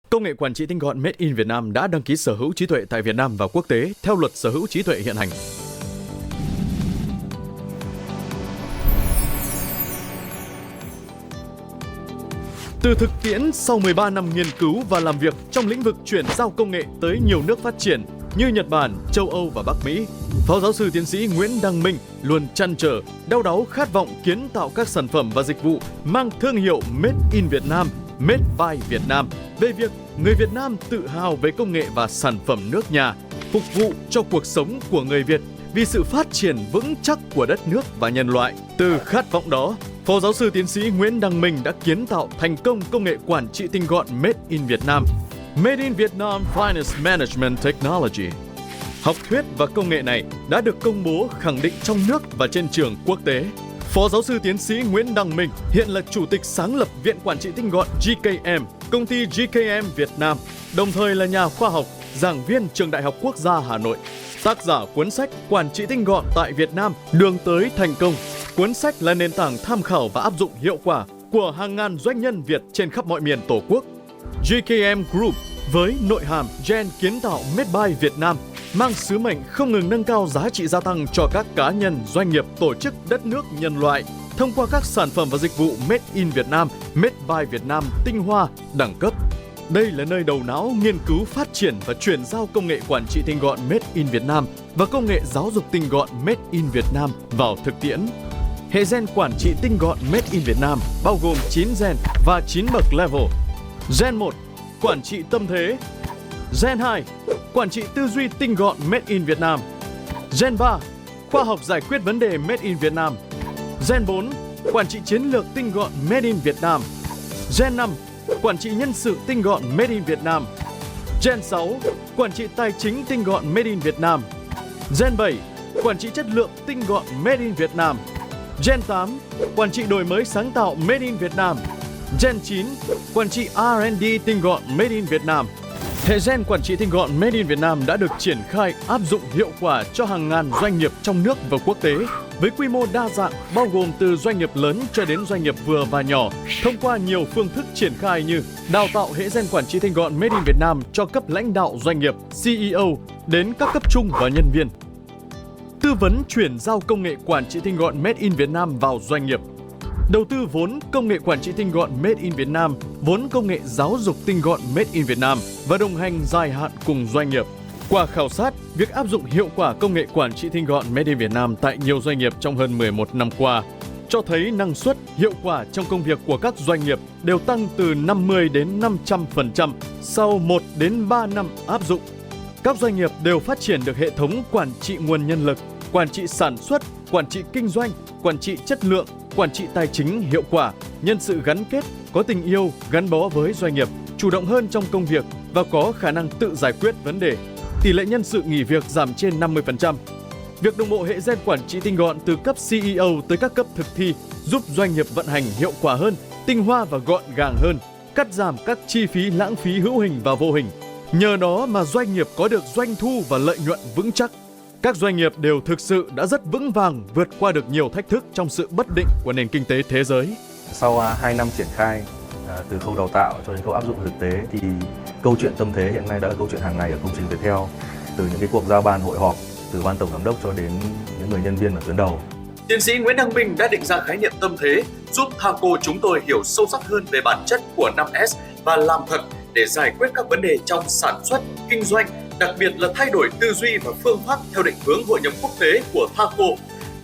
Công nghệ quản trị tinh gọn Made in Việt Nam đã đăng ký sở hữu trí tuệ tại Việt Nam và quốc tế theo luật sở hữu trí tuệ hiện hành. Từ thực tiễn sau 13 năm nghiên cứu và làm việc trong lĩnh vực chuyển giao công nghệ tới nhiều nước phát triển như Nhật Bản, châu Âu và Bắc Mỹ, Phó giáo sư tiến sĩ Nguyễn Đăng Minh luôn trăn trở, đau đáu khát vọng kiến tạo các sản phẩm và dịch vụ mang thương hiệu Made in Việt Nam, Made by Việt Nam về việc người Việt Nam tự hào về công nghệ và sản phẩm nước nhà, phục vụ cho cuộc sống của người Việt vì sự phát triển vững chắc của đất nước và nhân loại. Từ khát vọng đó, Phó giáo sư tiến sĩ Nguyễn Đăng Minh đã kiến tạo thành công công nghệ quản trị tinh gọn Made in Việt Nam, Made in Vietnam Finance Management Technology. Học thuyết và công nghệ này đã được công bố khẳng định trong nước và trên trường quốc tế. Phó giáo sư tiến sĩ Nguyễn Đăng Minh hiện là chủ tịch sáng lập Viện Quản trị tinh gọn GKM, công ty GKM Việt Nam, đồng thời là nhà khoa học, giảng viên Trường Đại học Quốc gia Hà Nội, tác giả cuốn sách Quản trị tinh gọn tại Việt Nam, đường tới thành công. Cuốn sách là nền tảng tham khảo và áp dụng hiệu quả của hàng ngàn doanh nhân Việt trên khắp mọi miền Tổ quốc. GKM Group với nội hàm Gen kiến tạo Made by Việt Nam mang sứ mệnh không ngừng nâng cao giá trị gia tăng cho các cá nhân, doanh nghiệp, tổ chức, đất nước, nhân loại thông qua các sản phẩm và dịch vụ Made in Việt Nam, Made by Việt Nam tinh hoa, đẳng cấp. Đây là nơi đầu não nghiên cứu, phát triển và chuyển giao công nghệ quản trị tinh gọn Made in Việt Nam và công nghệ giáo dục tinh gọn Made in Việt Nam vào thực tiễn. Hệ gen quản trị tinh gọn Made in Việt Nam bao gồm 9 gen và 9 bậc level. Gen 1, quản trị tâm thế. Gen 2, quản trị tư duy tinh gọn Made in Việt Nam. Gen 3, khoa học giải quyết vấn đề Made in Việt Nam. Gen 4, quản trị chiến lược tinh gọn Made in Việt Nam. Gen 5, quản trị nhân sự tinh gọn Made in Việt Nam. Gen 6, quản trị tài chính tinh gọn Made in Việt Nam. Gen 7, quản trị chất lượng tinh gọn Made in Việt Nam. Gen 8, quản trị đổi mới sáng tạo Made in Việt Nam. Gen 9, quản trị R&D tinh gọn Made in Việt Nam. Hệ gen quản trị tinh gọn Made in Việt Nam đã được triển khai áp dụng hiệu quả cho hàng ngàn doanh nghiệp trong nước và quốc tế với quy mô đa dạng bao gồm từ doanh nghiệp lớn cho đến doanh nghiệp vừa và nhỏ thông qua nhiều phương thức triển khai như đào tạo hệ gen quản trị tinh gọn Made in Việt Nam cho cấp lãnh đạo doanh nghiệp, CEO đến các cấp trung và nhân viên. Tư vấn chuyển giao công nghệ quản trị tinh gọn Made in Việt Nam vào doanh nghiệp. Đầu tư vốn công nghệ quản trị tinh gọn Made in Việt Nam, vốn công nghệ giáo dục tinh gọn Made in Việt Nam và đồng hành dài hạn cùng doanh nghiệp. Qua khảo sát, việc áp dụng hiệu quả công nghệ quản trị tinh gọn Made in Việt Nam tại nhiều doanh nghiệp trong hơn 11 năm qua cho thấy năng suất, hiệu quả trong công việc của các doanh nghiệp đều tăng từ 50 đến 500% sau 1 đến 3 năm áp dụng. Các doanh nghiệp đều phát triển được hệ thống quản trị nguồn nhân lực, quản trị sản xuất, quản trị kinh doanh, quản trị chất lượng, quản trị tài chính hiệu quả, nhân sự gắn kết, có tình yêu, gắn bó với doanh nghiệp, chủ động hơn trong công việc và có khả năng tự giải quyết vấn đề. Tỷ lệ nhân sự nghỉ việc giảm trên 50%. Việc đồng bộ hệ gen quản trị tinh gọn từ cấp CEO tới các cấp thực thi giúp doanh nghiệp vận hành hiệu quả hơn, tinh hoa và gọn gàng hơn, cắt giảm các chi phí lãng phí hữu hình và vô hình. Nhờ đó mà doanh nghiệp có được doanh thu và lợi nhuận vững chắc. Các doanh nghiệp đều thực sự đã rất vững vàng vượt qua được nhiều thách thức trong sự bất định của nền kinh tế thế giới. Sau 2 năm triển khai từ khâu đào tạo cho đến khâu áp dụng thực tế thì câu chuyện tâm thế hiện nay đã là câu chuyện hàng ngày ở công trình Viettel, từ những cái cuộc giao ban hội họp, từ ban tổng giám đốc cho đến những người nhân viên ở tuyến đầu. Tiến sĩ Nguyễn Đăng Minh đã định ra khái niệm tâm thế, giúp Thaco chúng tôi hiểu sâu sắc hơn về bản chất của 5S và làm thật để giải quyết các vấn đề trong sản xuất, kinh doanh, đặc biệt là thay đổi tư duy và phương pháp theo định hướng hội nhập quốc tế của Thaco.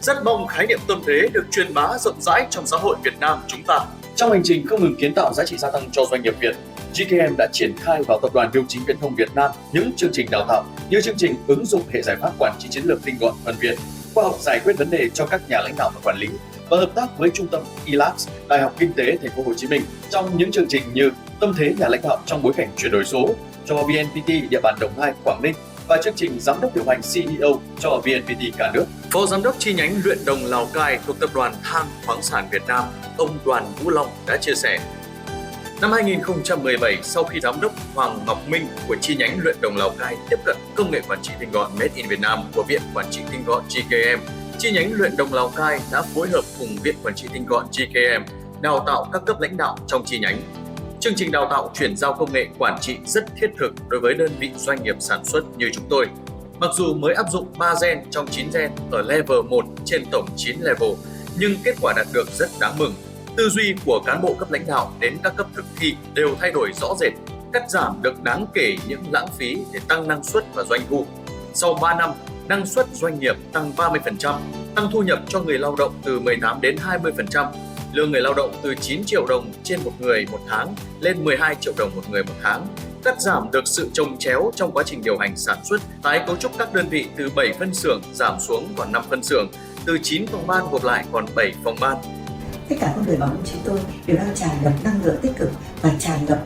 Rất mong khái niệm tâm thế được truyền bá rộng rãi trong xã hội Việt Nam chúng ta. Trong hành trình không ngừng kiến tạo giá trị gia tăng cho doanh nghiệp Việt, GKM đã triển khai vào Tập đoàn Bưu chính Viễn thông Việt Nam những chương trình đào tạo như chương trình ứng dụng hệ giải pháp quản trị chiến lược tinh gọn thuần Việt, khoa học giải quyết vấn đề cho các nhà lãnh đạo và quản lý và hợp tác với trung tâm eLabs, Đại học Kinh tế Thành phố Hồ Chí Minh trong những chương trình như tâm thế nhà lãnh đạo trong bối cảnh chuyển đổi số cho VNPT địa bàn Đồng Nai, Quảng Ninh và chương trình giám đốc điều hành CEO cho VNPT cả nước. Phó giám đốc chi nhánh Luyện Đồng Lào Cai thuộc Tập đoàn Than khoáng sản Việt Nam, ông Đoàn Vũ Long đã chia sẻ. Năm 2017, sau khi giám đốc Hoàng Ngọc Minh của chi nhánh Luyện Đồng Lào Cai tiếp cận công nghệ quản trị tinh gọn Made in Việt Nam của Viện Quản trị tinh gọn GKM, chi nhánh Luyện Đồng Lào Cai đã phối hợp cùng Viện Quản trị tinh gọn GKM đào tạo các cấp lãnh đạo trong chi nhánh. chương trình đào tạo chuyển giao công nghệ quản trị rất thiết thực đối với đơn vị doanh nghiệp sản xuất như chúng tôi. Mặc dù mới áp dụng 3 gen trong 9 gen ở level 1 trên tổng 9 level, nhưng kết quả đạt được rất đáng mừng. Tư duy của cán bộ cấp lãnh đạo đến các cấp thực thi đều thay đổi rõ rệt, cắt giảm được đáng kể những lãng phí để tăng năng suất và doanh thu. Sau 3 năm, năng suất doanh nghiệp tăng 30%, tăng thu nhập cho người lao động từ 18 đến 20%, lương người lao động từ 9 triệu đồng trên một người một tháng lên 12 triệu đồng một người một tháng, cắt giảm được sự chồng chéo trong quá trình điều hành sản xuất, tái cấu trúc các đơn vị từ 7 phân xưởng giảm xuống còn 5 phân xưởng, từ 9 phòng ban gộp lại còn 7 phòng ban. Tất cả con người bảo chúng tôi đều đang tràn ngập năng lượng tích cực và tràn ngập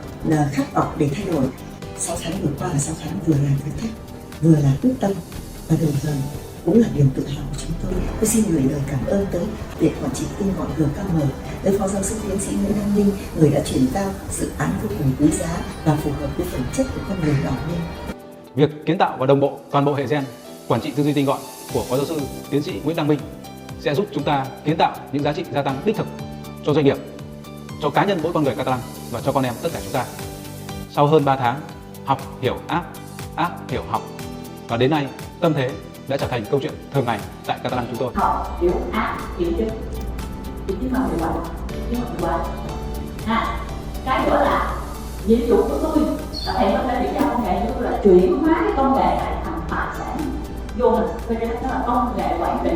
khát vọng để thay đổi. 6 tháng vừa qua là 6 tháng vừa là thử thách, vừa là quyết tâm và đồng thời cũng là niềm tự hào của chúng tôi. Tôi xin gửi lời cảm ơn tới Viện Quản trị Tinh gọn GKM, tới Phó Giáo sư Tiến sĩ Nguyễn Đăng Minh, người đã chuyển giao dự án vô cùng quý giá và phù hợp với phẩm chất của con người đỏ lên. Việc kiến tạo và đồng bộ toàn bộ hệ gen quản trị tư duy tinh gọn của Phó Giáo sư Tiến sĩ Nguyễn Đăng Minh sẽ giúp chúng ta kiến tạo những giá trị gia tăng đích thực cho doanh nghiệp, cho cá nhân mỗi con người Catalan và cho con em tất cả chúng ta. Sau hơn 3 tháng học hiểu áp hiểu học, và đến nay tâm thế đã trở thành câu chuyện thường ngày tại Catalan chúng tôi. Học hiểu áp hiểu chứ mà hiệu quả cái nữa là nhiệm vụ của tôi là thầy có thể chuyển giao công nghệ như là chuyển hóa cái công nghệ này thành tài sản vô hình, cho nên nó là công nghệ quản trị.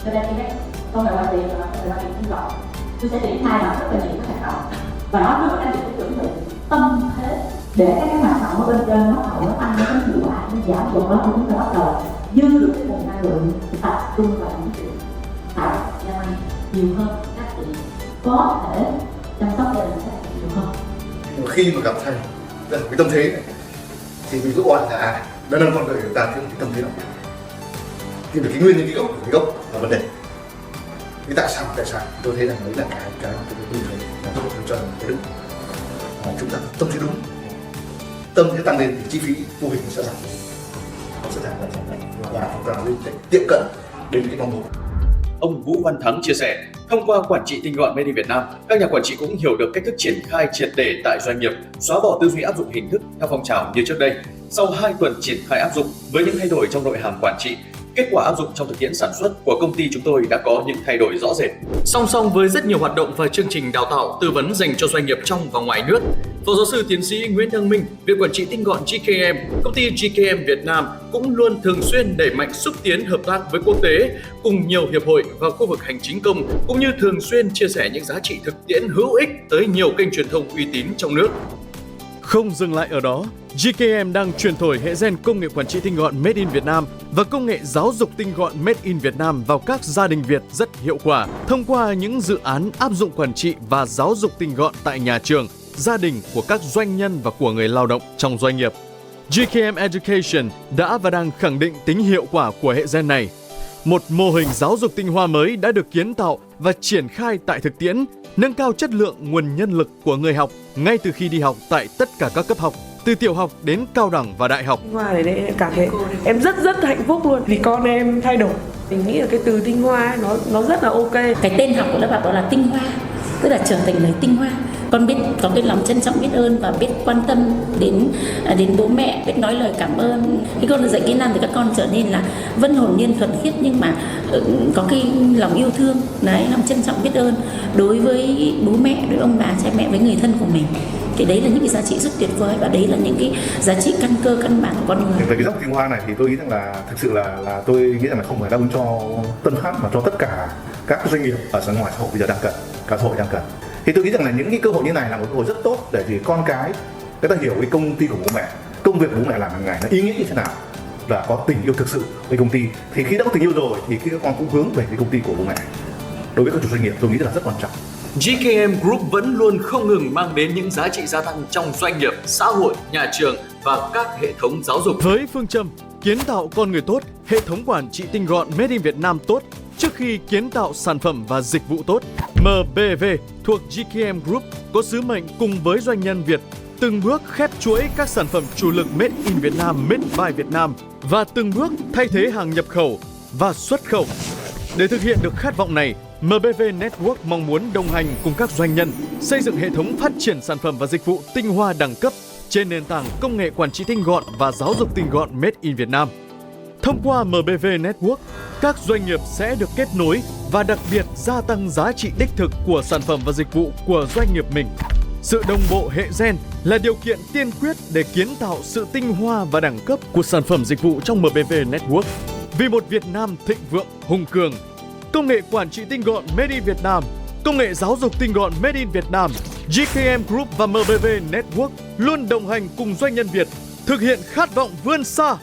Cho nên cái công nghệ quản trị là công nghệ quản trị tinh gọn. Tôi sẽ triển khai làm rất là nhiều các hoạt động và nó rất là được chuẩn bị tâm thế để các hoạt động ở bên trên nó tăng cái hiệu quả, nó giảm dần đó chúng ta bắt đầu dư được cái nguồn năng lượng tập trung vào những chuyện tạo ra nhiều hơn, các chị có thể chăm sóc gia đình nhiều hơn. Khi mà gặp thầy cái tâm thế này thì mình rút oan là đã nâng con người chúng ta cái tâm thế đó, thì cái nguyên nhân cái gốc là vấn đề. Thì tại sao tôi thấy rằng đấy là cái mà tôi nhìn thấy là tôi cho rằng cái đúng. Chúng ta tâm thế đúng, tâm thế tăng lên thì chi phí vô hình sẽ giảm, và chúng ta sẽ tiệm cận đến cái mong muốn. Ông Vũ Văn Thắng chia sẻ, thông qua quản trị tinh gọn Made in Việt Nam, các nhà quản trị cũng hiểu được cách thức triển khai triệt để tại doanh nghiệp, xóa bỏ tư duy áp dụng hình thức theo phong trào như trước đây. Sau 2 tuần triển khai áp dụng với những thay đổi trong nội hàm quản trị, kết quả áp dụng trong thực tiễn sản xuất của công ty chúng tôi đã có những thay đổi rõ rệt. Song song với rất nhiều hoạt động và chương trình đào tạo tư vấn dành cho doanh nghiệp trong và ngoài nước, Phó Giáo sư Tiến sĩ Nguyễn Đăng Minh, Viện Quản trị Tinh gọn GKM, công ty GKM Việt Nam cũng luôn thường xuyên đẩy mạnh xúc tiến hợp tác với quốc tế cùng nhiều hiệp hội và khu vực hành chính công, cũng như thường xuyên chia sẻ những giá trị thực tiễn hữu ích tới nhiều kênh truyền thông uy tín trong nước. Không dừng lại ở đó, GKM đang truyền thổi hệ gen công nghệ quản trị tinh gọn Made in Việt Nam và công nghệ giáo dục tinh gọn Made in Việt Nam vào các gia đình Việt rất hiệu quả thông qua những dự án áp dụng quản trị và giáo dục tinh gọn tại nhà trường, gia đình của các doanh nhân và của người lao động trong doanh nghiệp. GKM Education đã và đang khẳng định tính hiệu quả của hệ gen này. Một mô hình giáo dục tinh hoa mới đã được kiến tạo và triển khai tại thực tiễn, nâng cao chất lượng nguồn nhân lực của người học ngay từ khi đi học tại tất cả các cấp học, từ tiểu học đến cao đẳng và đại học. Hoa này em cảm thấy em rất hạnh phúc luôn vì con em thay đổi. Mình nghĩ là cái từ tinh hoa ấy, nó rất là ok. Cái tên học của lớp học đó là tinh hoa, tức là trở thành lời tinh hoa. Con biết có cái lòng trân trọng, biết ơn và biết quan tâm đến bố mẹ, biết nói lời cảm ơn. Khi con được dạy kỹ năng thì các con trở nên là vân hồn nhiên thuần khiết, nhưng mà có cái lòng yêu thương, đấy, lòng trân trọng biết ơn đối với bố mẹ, đối với ông bà, cha mẹ, với người thân của mình. Thì đấy là những cái giá trị rất tuyệt vời và đấy là những cái giá trị căn cơ căn bản của con người. Về cái dốc tinh hoa này thì tôi nghĩ rằng là thực sự là tôi nghĩ rằng là không phải đáp ứng cho Tân Phát mà cho tất cả các doanh nghiệp ở ngoài xã hội bây giờ đang cần, cả xã hội đang cần. Thì tôi nghĩ rằng là những cái cơ hội như này là một cơ hội rất tốt để thì con cái người ta hiểu cái công ty của bố mẹ, công việc bố mẹ làm hàng ngày nó ý nghĩa như thế nào, và có tình yêu thực sự với công ty. Thì khi đã có tình yêu rồi thì khi các con cũng hướng về cái công ty của bố mẹ. Đối với các chủ doanh nghiệp tôi nghĩ là rất quan trọng. GKM Group vẫn luôn không ngừng mang đến những giá trị gia tăng trong doanh nghiệp, xã hội, nhà trường và các hệ thống giáo dục. Với phương châm kiến tạo con người tốt, hệ thống quản trị tinh gọn Made in Việt Nam tốt, trước khi kiến tạo sản phẩm và dịch vụ tốt, MBV thuộc GKM Group có sứ mệnh cùng với doanh nhân Việt từng bước khép chuỗi các sản phẩm chủ lực Made in Việt Nam, Made by Việt Nam và từng bước thay thế hàng nhập khẩu và xuất khẩu. Để thực hiện được khát vọng này, MBV Network mong muốn đồng hành cùng các doanh nhân xây dựng hệ thống phát triển sản phẩm và dịch vụ tinh hoa đẳng cấp trên nền tảng công nghệ quản trị tinh gọn và giáo dục tinh gọn Made in Việt Nam. Thông qua MBV Network, các doanh nghiệp sẽ được kết nối và đặc biệt gia tăng giá trị đích thực của sản phẩm và dịch vụ của doanh nghiệp mình. Sự đồng bộ hệ gen là điều kiện tiên quyết để kiến tạo sự tinh hoa và đẳng cấp của sản phẩm dịch vụ trong MBV Network. Vì một Việt Nam thịnh vượng, hùng cường, công nghệ quản trị tinh gọn Made in Việt Nam, công nghệ giáo dục tinh gọn Made in Việt Nam, GKM Group và MBV Network luôn đồng hành cùng doanh nhân Việt thực hiện khát vọng vươn xa